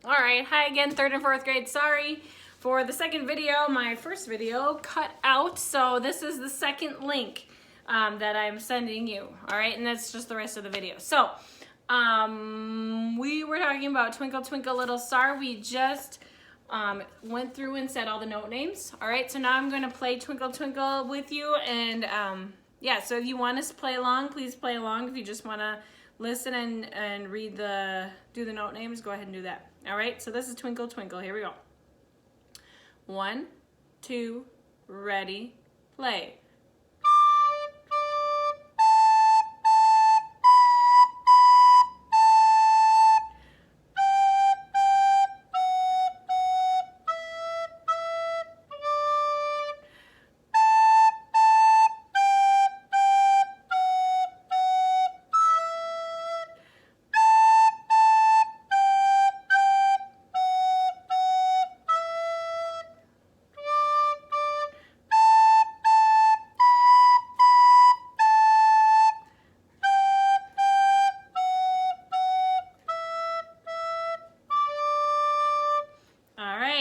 All right, hi again, third and fourth grade. Sorry for the second video. My first video cut out, so this is the second link that I'm sending you. All right, and that's just the rest of the video. So we were talking about Twinkle Twinkle Little Star. We just went through and said all the note names. All right, so now I'm going to play Twinkle Twinkle with you, and yeah, so if you want us to play along, please play along. If you just want to listen and do the note names, go ahead and do that. All right, so this is Twinkle Twinkle. Here we go. 1, 2, ready, play.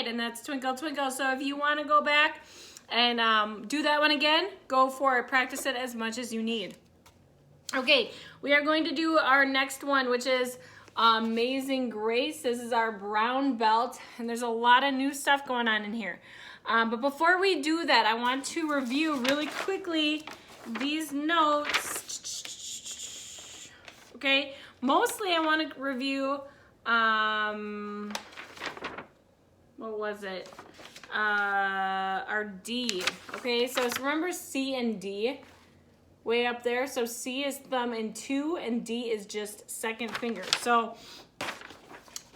And that's Twinkle Twinkle. So if you want to go back and do that one again, go for it. Practice it as much as you need. Okay, we are going to do our next one, which is Amazing Grace. This is our brown belt, and there's a lot of new stuff going on in here. But before we do that, I want to review really quickly these notes. Okay, mostly I want to review what was it? Our D. Okay, so remember C and D way up there. So C is thumb and 2, and D is just second finger. So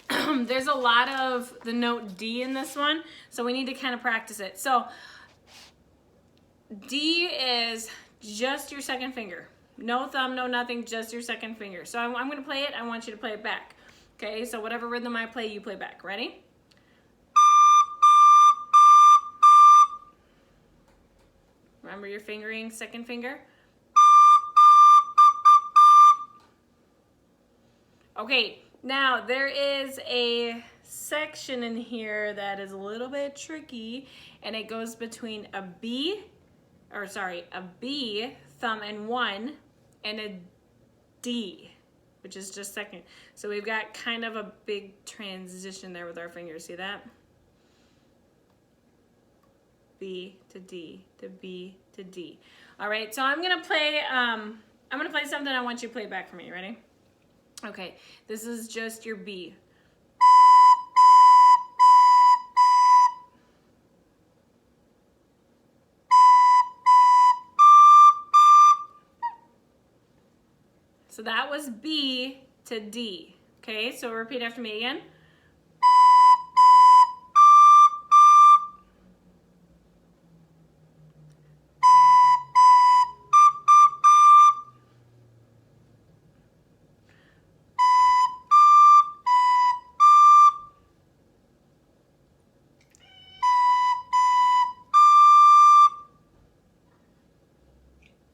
there's a lot of the note D in this one, so we need to kind of practice it. So D is just your second finger. No thumb, no nothing, just your second finger. So I'm going to play it. I want you to play it back. Okay, so whatever rhythm I play, you play back. Ready? Remember your fingering, second finger. Okay, now there is a section in here that is a little bit tricky, and it goes between a B, thumb and 1, and a D, which is just second. So we've got kind of a big transition there with our fingers. See that? B to D to B to D. All right, so I'm gonna play something. I want you to play back for me. Ready? Okay, this is just your B. So that was B to D. Okay, so repeat after me again.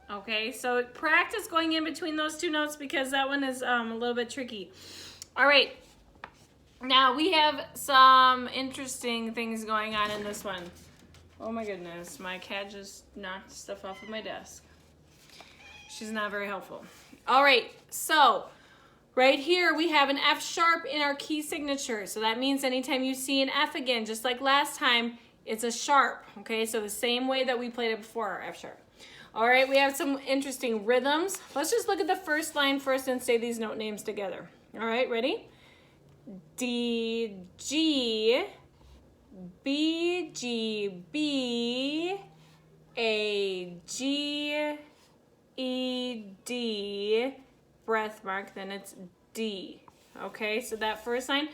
Okay, so practice going in between those two notes because that one is a little bit tricky. All right, now we have some interesting things going on in this one. Oh my goodness, my cat just knocked stuff off of my desk. She's not very helpful. All right, so right here we have an F sharp in our key signature. So that means anytime you see an F again, just like last time, it's a sharp. Okay, so the same way that we played it before, our F sharp. All right, we have some interesting rhythms. Let's just look at the first line first and say these note names together. All right, ready? D, G, B, G, B, A, G, E, D, breath mark, then it's D. Okay, so that first line,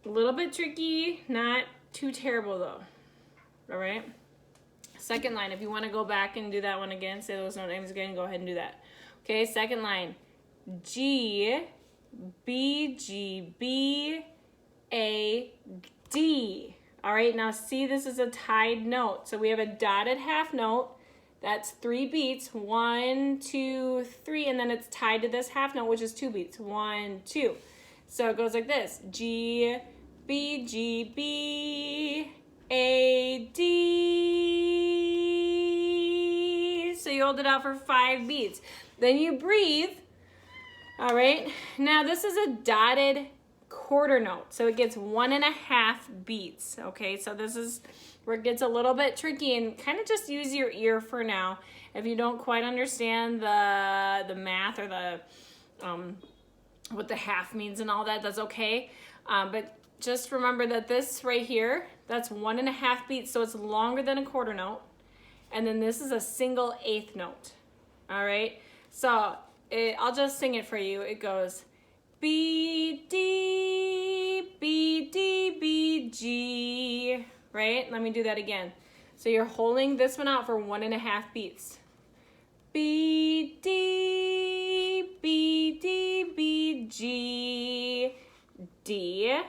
a little bit tricky, not too terrible though. All right. Second line, if you want to go back and do that one again, say those note names again, go ahead and do that. Okay, second line, G, B, G, B, A, D. All right, now see, this is a tied note. So we have a dotted half note. That's 3 beats, 1, 2, 3, and then it's tied to this half note, which is 2 beats, 1, 2. So it goes like this. G, B, G, B, A, D. So you hold it out for 5 beats. Then you breathe. All right. Now this is a dotted quarter note. So it gets 1.5 beats. Okay. So this is where it gets a little bit tricky, and kind of just use your ear for now. If you don't quite understand the math or the what the half means and all that, that's okay. But just remember that this right here, that's 1.5 beats, so it's longer than a quarter note. And then this is a single 1/8 note. All right. So I'll just sing it for you. It goes B, D, B, D, B, G. Right? Let me do that again. So you're holding this one out for 1.5 beats. B, D, B, D, B, G, D.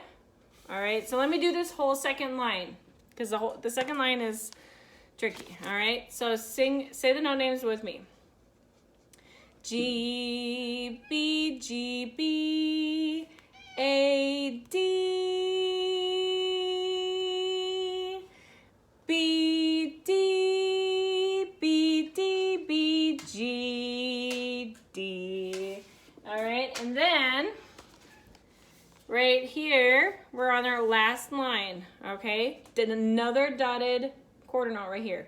All right, so let me do this whole second line, because the second line is tricky. All right, so say the note names with me. G, B, G, B, A, D, B, D, B, D, B, G, D. All right, and then right here, we're on our last line, okay? Then another dotted quarter note right here.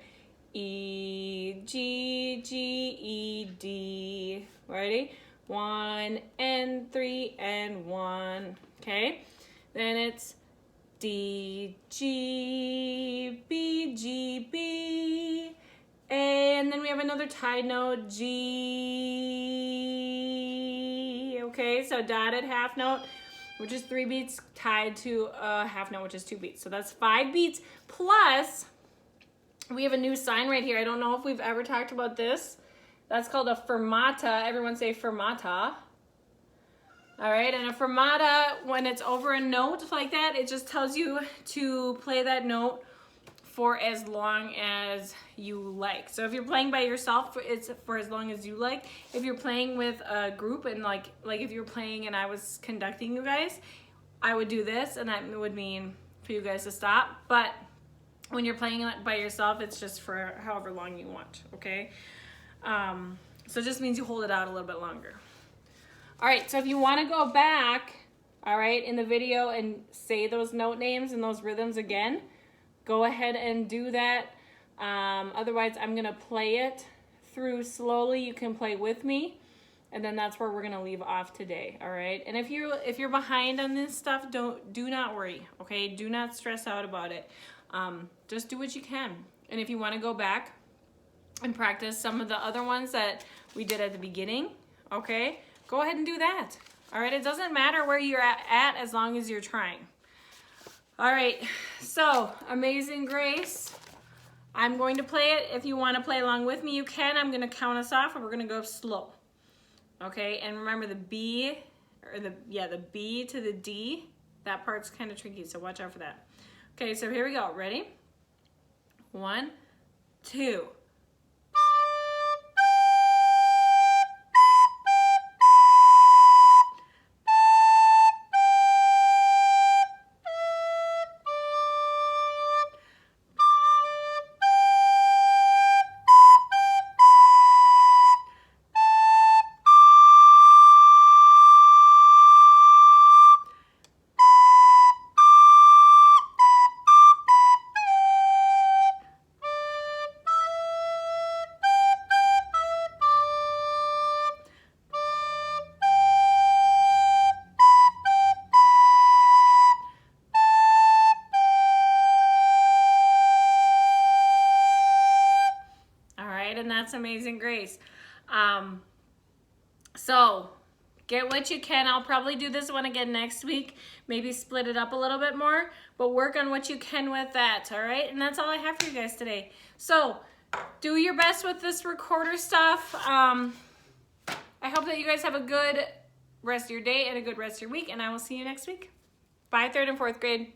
E, G, G, E, D. Ready? 1 and 3 and 1, okay? Then it's D, G, B, G, B, and then we have another tied note, G, okay? So dotted half note, which is 3 beats, tied to a half note, which is 2 beats. So that's 5 beats, plus we have a new sign right here. I don't know if we've ever talked about this. That's called a fermata. Everyone say fermata. All right, and a fermata, when it's over a note like that, it just tells you to play that note for as long as you like. So if you're playing by yourself, it's for as long as you like. If you're playing with a group, and like if you're playing and I was conducting you guys, I would do this, and that would mean for you guys to stop. But when you're playing by yourself, it's just for however long you want, okay? So it just means you hold it out a little bit longer. All right, so if you want to go back, all right, in the video and say those note names and those rhythms again, go ahead and do that. Otherwise, I'm going to play it through slowly. You can play with me, and then that's where we're going to leave off today, all right? And if you're behind on this stuff, do not worry, okay? Do not stress out about it. Just do what you can. And if you want to go back and practice some of the other ones that we did at the beginning, okay, go ahead and do that. All right, it doesn't matter where you're at as long as you're trying. All right, so Amazing Grace. I'm going to play it. If you want to play along with me, you can. I'm going to count us off, and we're going to go slow. Okay, and remember the B, or the B to the D, that part's kind of tricky, so watch out for that. Okay, so here we go. Ready? 1, 2. And that's Amazing Grace. So get what you can. I'll probably do this one again next week, maybe split it up a little bit more, but work on what you can with that, all right? And that's all I have for you guys today. So do your best with this recorder stuff. I hope that you guys have a good rest of your day and a good rest of your week, and I will see you next week. Bye, 3rd and 4th grade.